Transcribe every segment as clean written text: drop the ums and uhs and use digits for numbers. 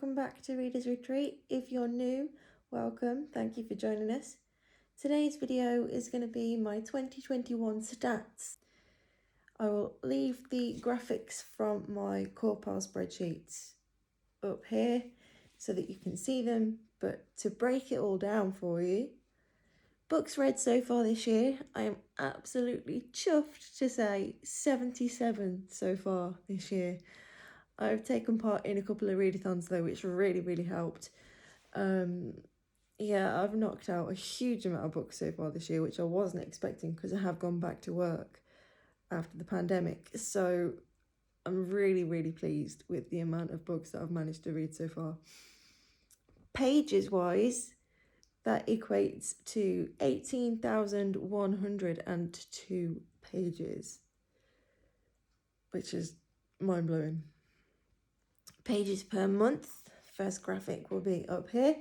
welcome back to Reader's Retreat. If you're new, welcome, thank you for joining us. Today's video is going to be my 2021 stats. I will leave the graphics from my core pile spreadsheets up here so that you can see them, but to break it all down for you, books read so far this year, I am absolutely chuffed to say 77 so far this year. I've taken part in a couple of readathons though, which really helped. Yeah, I've knocked out a huge amount of books so far this year, which I wasn't expecting because I have gone back to work after the pandemic. So I'm really pleased with the amount of books that I've managed to read so far. Pages wise, that equates to 18,102 pages, which is mind-blowing. Pages per month, first graphic will be up here.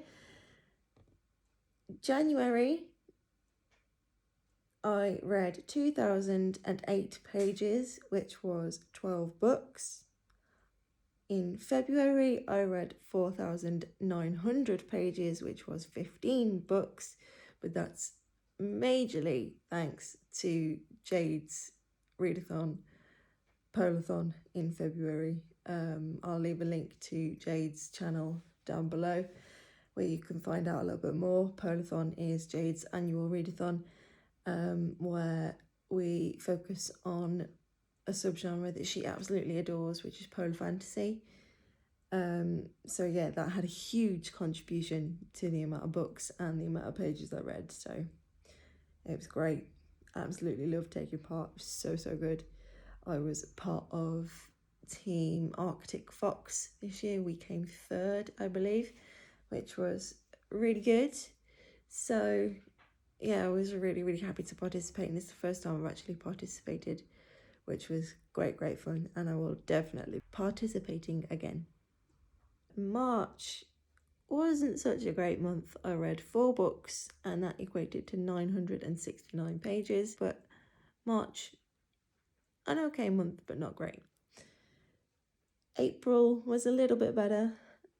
January, I read 2,008 pages, which was 12 books. In February, I read 4,900 pages, which was 15 books, but that's majorly thanks to Jade's readathon, Polathon in February. I'll leave a link to Jade's channel down below where you can find out a little bit more. Polathon is Jade's annual readathon, where we focus on a subgenre that she absolutely adores, which is polar fantasy. So yeah, that had a huge contribution to the amount of books and the amount of pages I read, so it was great. Absolutely loved taking part. It was so good. I was part of Team Arctic Fox this year. We came third, I believe, which was really good. So yeah, I was really happy to participate, and it's the first time I've actually participated, which was great fun, and I will definitely be participating again. March wasn't such a great month. I read 4 books and that equated to 969 pages, but March, an okay month but not great. April was a little bit better.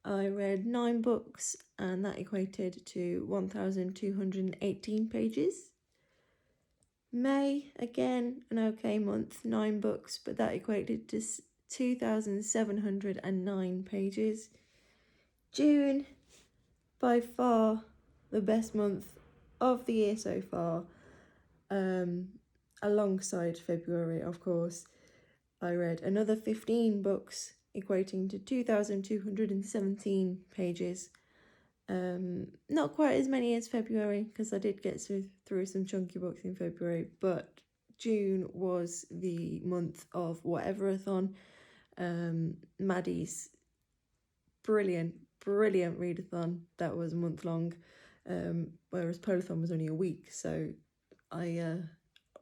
I read 9 books and that equated to 1,218 pages. May, again, an okay month, 9 books, but that equated to 2,709 pages. June, by far the best month of the year so far, alongside February, of course. I read another 15 books, equating to 2,217 pages. Not quite as many as February, because I did get through some chunky books in February, but June was the month of Whatever-a-thon. Maddie's brilliant readathon that was a month long, whereas Polathon was only a week, so I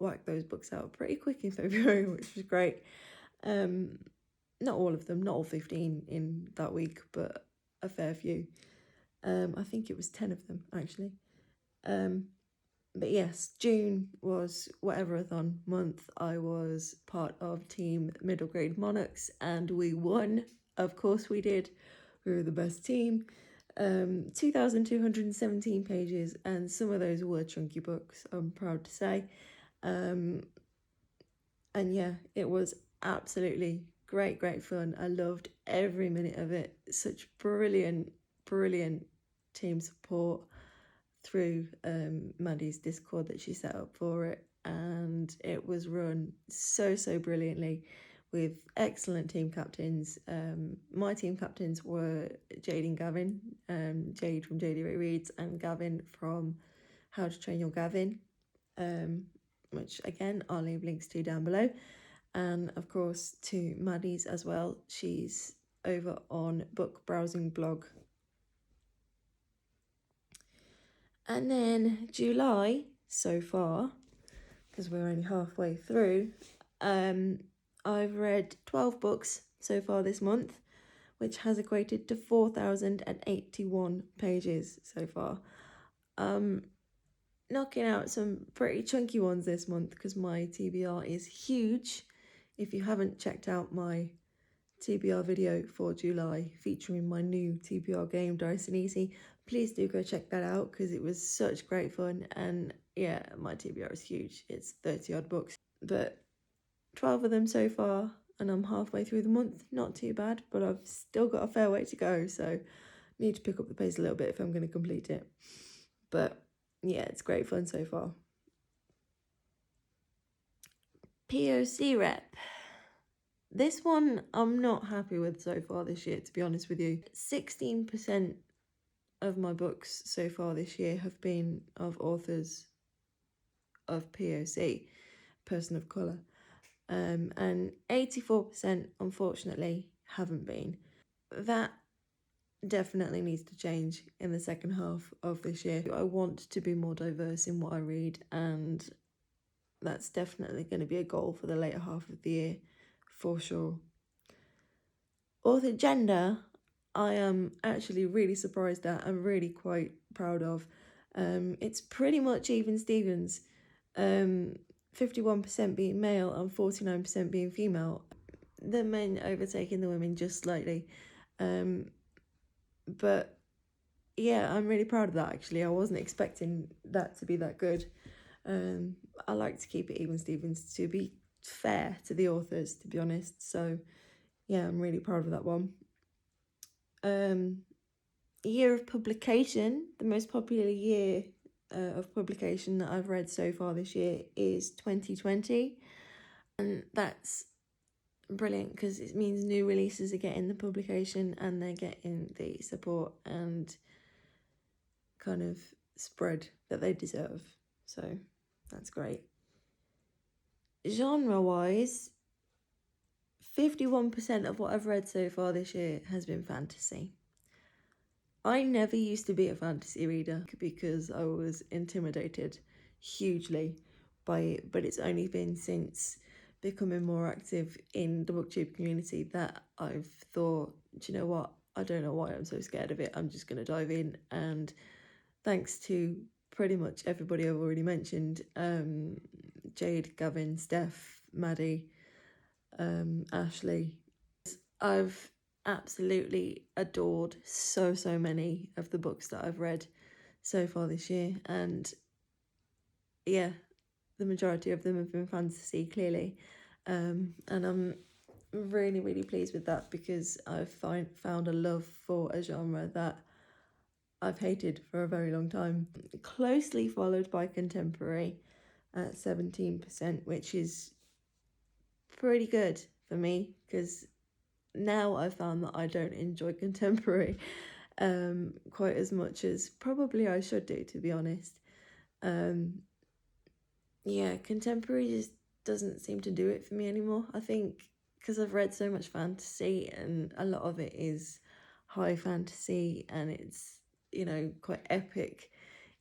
whacked those books out pretty quick in February, which was great. Not all of them, not all 15 in that week, but a fair few. I think it was 10 of them actually. But yes, June was Whatever-a-thon month. I was part of Team Middle Grade Monarchs and we won. Of course we did. We were the best team. 2,217 pages, and some of those were chunky books, I'm proud to say. And yeah, it was absolutely great fun. I loved every minute of it. Such brilliant team support through Maddie's Discord that she set up for it, and it was run so brilliantly with excellent team captains. My team captains were Jade and Gavin, Jade from Jadeyraereads and Gavin from How to Train Your Gavin, which again I'll leave links to down below, and of course to Maddie's as well. She's over on Book Browsing Blog. And then July so far, because we're only halfway through, I've read 12 books so far this month, which has equated to 4,081 pages so far. Knocking out some pretty chunky ones this month because my TBR is huge. If you haven't checked out my TBR video for July featuring my new TBR game, Dice and Easy. Please do go check that out because it was such great fun. And yeah, my TBR is huge. It's 30 odd books, but 12 of them so far, and I'm halfway through the month. Not too bad, but I've still got a fair way to go, so need to pick up the pace a little bit if I'm going to complete it. But yeah, it's great fun so far. POC rep. This one I'm not happy with so far this year, to be honest with you. 16% of my books so far this year have been of authors of POC, person of colour. And 84% unfortunately haven't been. That definitely needs to change in the second half of this year. I want to be more diverse in what I read, and that's definitely going to be a goal for the later half of the year for sure. Author gender, I am actually really surprised at and really quite proud of. It's pretty much even Stevens. 51% being male and 49% being female. The men overtaking the women just slightly. But yeah, I'm really proud of that actually. I wasn't expecting that to be that good. I like to keep it even Stevens to be fair to the authors, to be honest. So yeah, I'm really proud of that one. Year of publication, the most popular year of publication that I've read so far this year is 2020, and that's brilliant because it means new releases are getting the publication and they're getting the support and kind of spread that they deserve, so that's great. Genre wise, 51% of what I've read so far this year has been fantasy. I never used to be a fantasy reader because I was intimidated hugely by it, but it's only been since becoming more active in the booktube community that I've thought, do you know what, I don't know why I'm so scared of it, I'm just going to dive in. And thanks to pretty much everybody I've already mentioned, Jade, Gavin, Steph, Maddie, Ashleigh, I've absolutely adored so many of the books that I've read so far this year, and yeah, the majority of them have been fantasy, clearly, and I'm really pleased with that because I've found a love for a genre that I've hated for a very long time. Closely followed by contemporary at 17%, which is pretty good for me because now I've found that I don't enjoy contemporary quite as much as probably I should do, to be honest. Yeah, contemporary just doesn't seem to do it for me anymore. I think because I've read so much fantasy and a lot of it is high fantasy and it's, you know, quite epic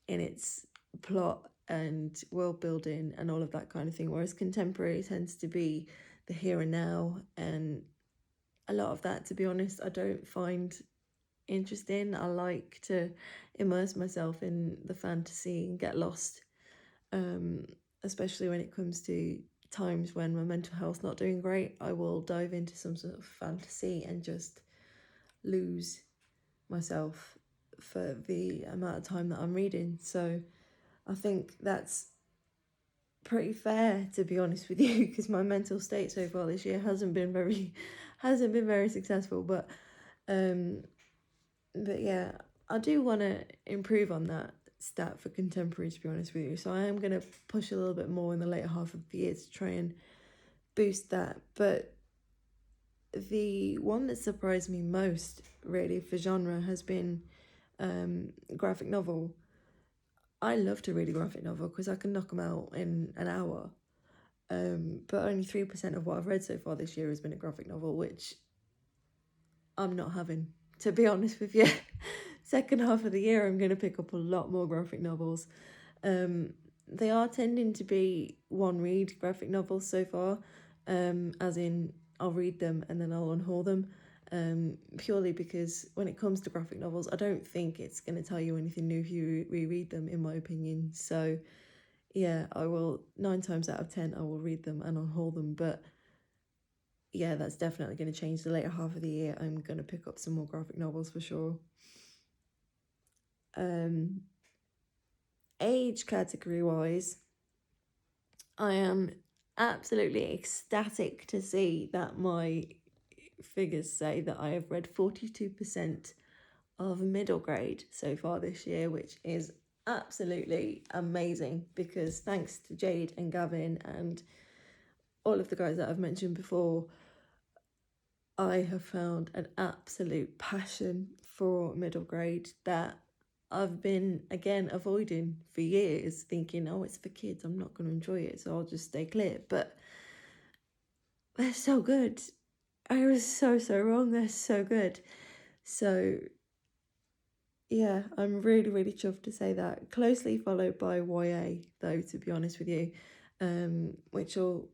in its plot and world building and all of that kind of thing, whereas contemporary tends to be the here and now, and a lot of that, to be honest, I don't find interesting. I like to immerse myself in the fantasy and get lost, especially when it comes to times when my mental health's not doing great. I will dive into some sort of fantasy and just lose myself for the amount of time that I'm reading. So I think that's pretty fair, to be honest with you, because my mental state so far this year hasn't been very successful, but yeah, I do want to improve on that stat for contemporary, to be honest with you, so I am going to push a little bit more in the later half of the year to try and boost that. But the one that surprised me most really for genre has been graphic novel. I love to read a graphic novel because I can knock them out in an hour. But only 3% of what I've read so far this year has been a graphic novel, which I'm not having, to be honest with you. Second half of the year, I'm going to pick up a lot more graphic novels. They are tending to be one read graphic novels so far, as in I'll read them and then I'll unhaul them. Purely because when it comes to graphic novels, I don't think it's going to tell you anything new if you reread them, in my opinion. So yeah, I will, 9 times out of 10 I will read them and unhaul them. But yeah, that's definitely going to change the later half of the year. I'm going to pick up some more graphic novels for sure. Age category wise, I am absolutely ecstatic to see that my figures say that I have read 42% of middle grade so far this year, which is absolutely amazing, because thanks to Jade and Gavin and all of the guys that I've mentioned before, I have found an absolute passion for middle grade that I've been, again, avoiding for years, thinking, oh, it's for kids, I'm not going to enjoy it, so I'll just stay clear. But they're so good. I was so wrong. They're so good. So, yeah, I'm really, really chuffed to say that. Closely followed by YA, though, to be honest with you, which will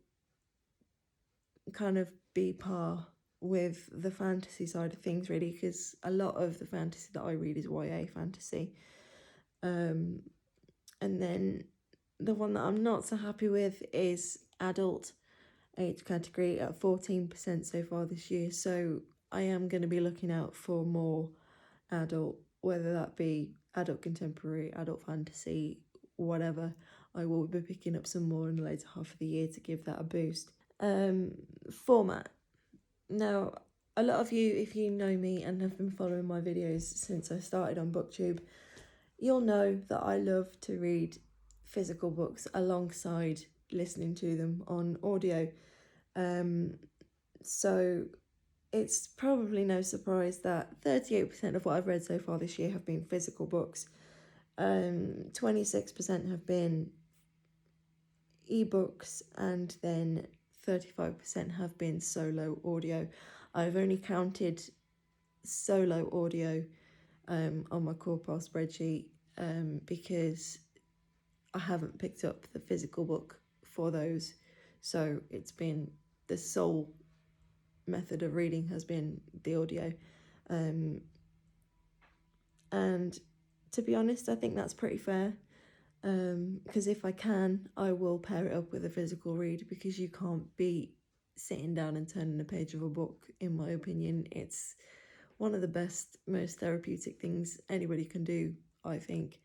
kind of be par with the fantasy side of things, really, because a lot of the fantasy that I read is YA fantasy. And then the one that I'm not so happy with is adult age category at 14% so far this year. So I am going to be looking out for more adult, whether that be adult contemporary, adult fantasy, whatever. I will be picking up some more in the later half of the year to give that a boost. Format. Now, a lot of you, if you know me and have been following my videos since I started on Booktube, you'll know that I love to read physical books alongside listening to them on audio. So it's probably no surprise that 38% of what I've read so far this year have been physical books. 26% have been ebooks, and then 35% have been solo audio. I've only counted solo audio on my Corpal spreadsheet because I haven't picked up the physical book for those. So it's been the sole method of reading has been the audio. And to be honest, I think that's pretty fair. Because if I can, I will pair it up with a physical read, because you can't beat sitting down and turning a page of a book, in my opinion. It's one of the best, most therapeutic things anybody can do, I think.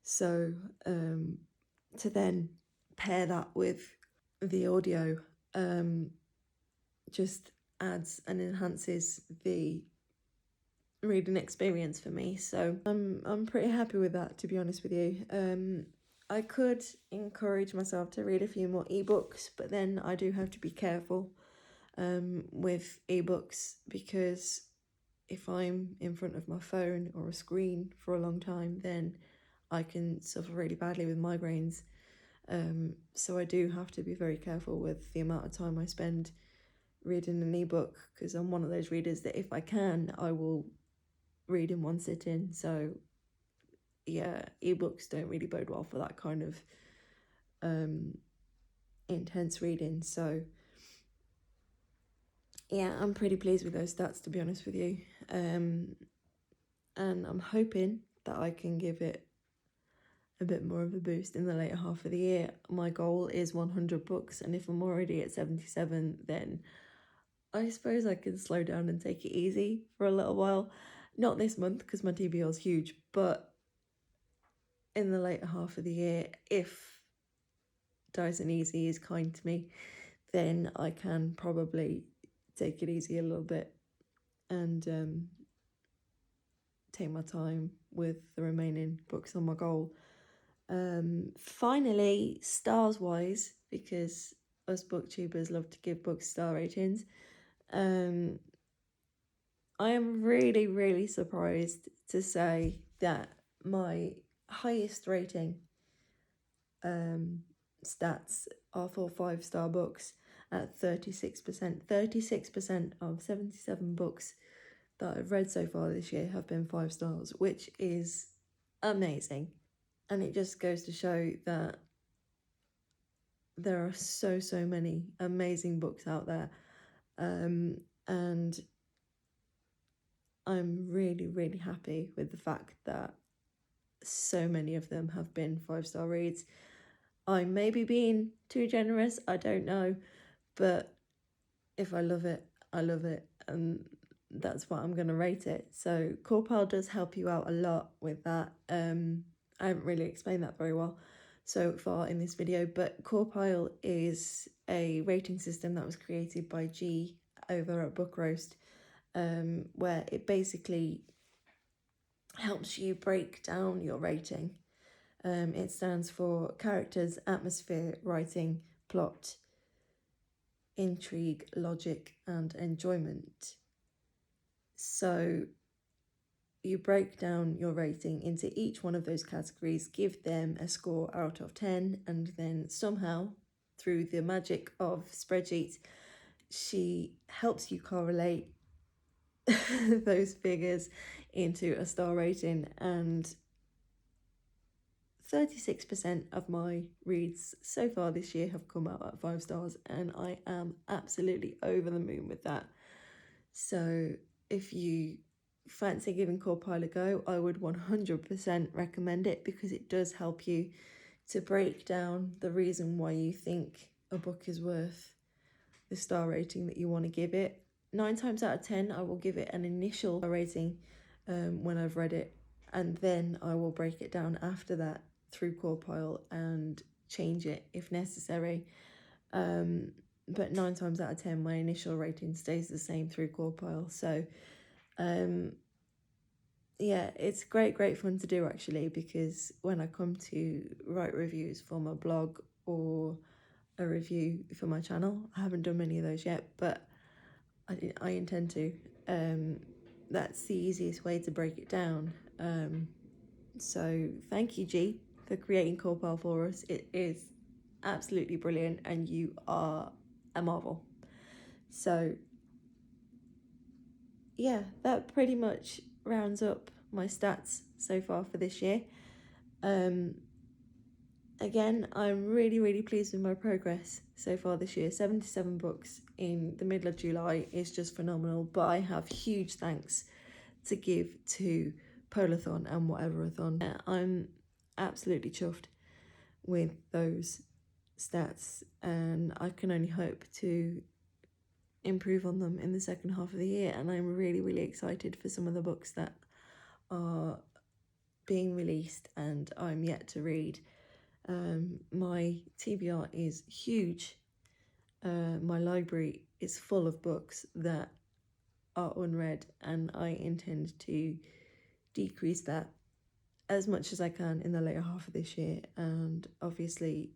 So to then pair that with the audio just adds and enhances the reading experience for me. So I'm pretty happy with that, to be honest with you. I could encourage myself to read a few more ebooks, but then I do have to be careful with ebooks, because if I'm in front of my phone or a screen for a long time, then I can suffer really badly with migraines. So I do have to be very careful with the amount of time I spend reading an ebook, because I'm one of those readers that if I can, I will read in one sitting. So yeah, ebooks don't really bode well for that kind of intense reading. So yeah, I'm pretty pleased with those stats, to be honest with you. And I'm hoping that I can give it a bit more of a boost in the later half of the year. My goal is 100 books, and if I'm already at 77, then I suppose I can slow down and take it easy for a little while. Not this month, because my TBR is huge, but in the later half of the year, if Dyson Easy is kind to me, then I can probably take it easy a little bit and take my time with the remaining books on my goal. Finally, stars wise, because us booktubers love to give books star ratings, I am really surprised to say that my highest rating stats are for 5-star books at 36%. 36% of 77 books that I've read so far this year have been 5 stars, which is amazing. And it just goes to show that there are so many amazing books out there. And I'm really happy with the fact that so many of them have been 5-star reads. I may be being too generous, I don't know, but if I love it, I love it, and that's what I'm going to rate it. So core pile does help you out a lot with that. I haven't really explained that very well so far in this video, but core pile is a rating system that was created by G over at Book Roast, where it basically helps you break down your rating. It stands for characters, atmosphere, writing, plot, intrigue, logic, and enjoyment. So you break down your rating into each one of those categories, give them a score out of 10, and then somehow, through the magic of spreadsheets, she helps you correlate those figures into a star rating. And 36% of my reads so far this year have come out at 5 stars, and I am absolutely over the moon with that. So if you fancy giving core pile a go, I would 100% recommend it, because it does help you to break down the reason why you think a book is worth the star rating that you want to give it. 9 times out of 10 I will give it an initial rating when I've read it, and then I will break it down after that through core pile and change it if necessary. But 9 times out of 10 my initial rating stays the same through core pile. So yeah, it's great fun to do actually, because when I come to write reviews for my blog or a review for my channel, I haven't done many of those yet, but I intend to. That's the easiest way to break it down. So thank you, G, for creating core pile for us. It is absolutely brilliant, and you are a marvel. So yeah, that pretty much rounds up my stats so far for this year. Again, I'm really pleased with my progress so far this year. 77 books in the middle of July is just phenomenal, but I have huge thanks to give to Polathon and Whateverathon. I'm absolutely chuffed with those stats, and I can only hope to improve on them in the second half of the year, and I'm really excited for some of the books that are being released and I'm yet to read. My TBR is huge. My library is full of books that are unread, and I intend to decrease that as much as I can in the later half of this year. And obviously,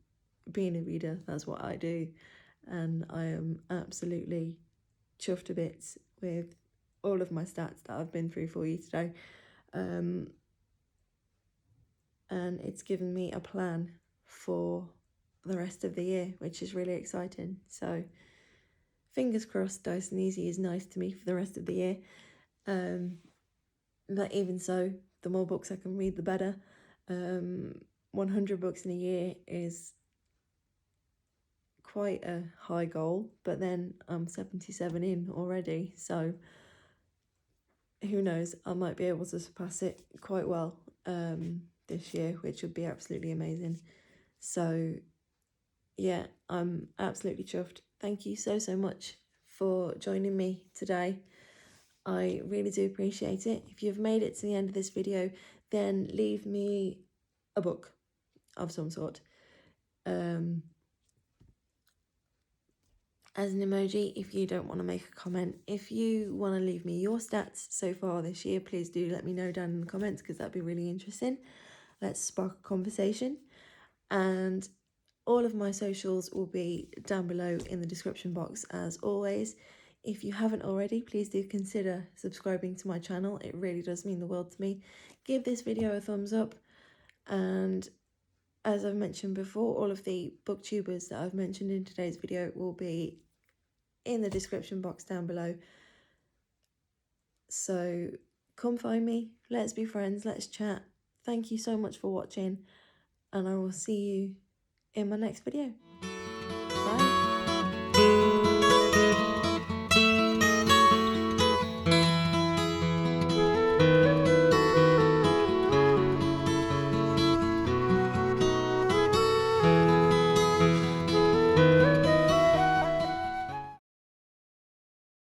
being a reader, that's what I do, and I am absolutely chuffed to bits with all of my stats that I've been through for you today. And it's given me a plan for the rest of the year, which is really exciting. So fingers crossed, Dice and Easy is nice to me for the rest of the year. But even so, the more books I can read, the better. 100 books in a year is quite a high goal, but then I'm 77 in already, so who knows, I might be able to surpass it quite well this year, which would be absolutely amazing. So yeah, I'm absolutely chuffed. Thank you so much for joining me today. I really do appreciate it. If you've made it to the end of this video, then leave me a book of some sort. As an emoji, if you don't want to make a comment. If you want to leave me your stats so far this year, please do let me know down in the comments, because that'd be really interesting. Let's spark a conversation. And all of my socials will be down below in the description box as always. If you haven't already, please do consider subscribing to my channel. It really does mean the world to me. Give this video a thumbs up, and as I've mentioned before, all of the booktubers that I've mentioned in today's video will be in the description box down below. So come find me, let's be friends, let's chat. Thank you so much for watching, and I will see you in my next video.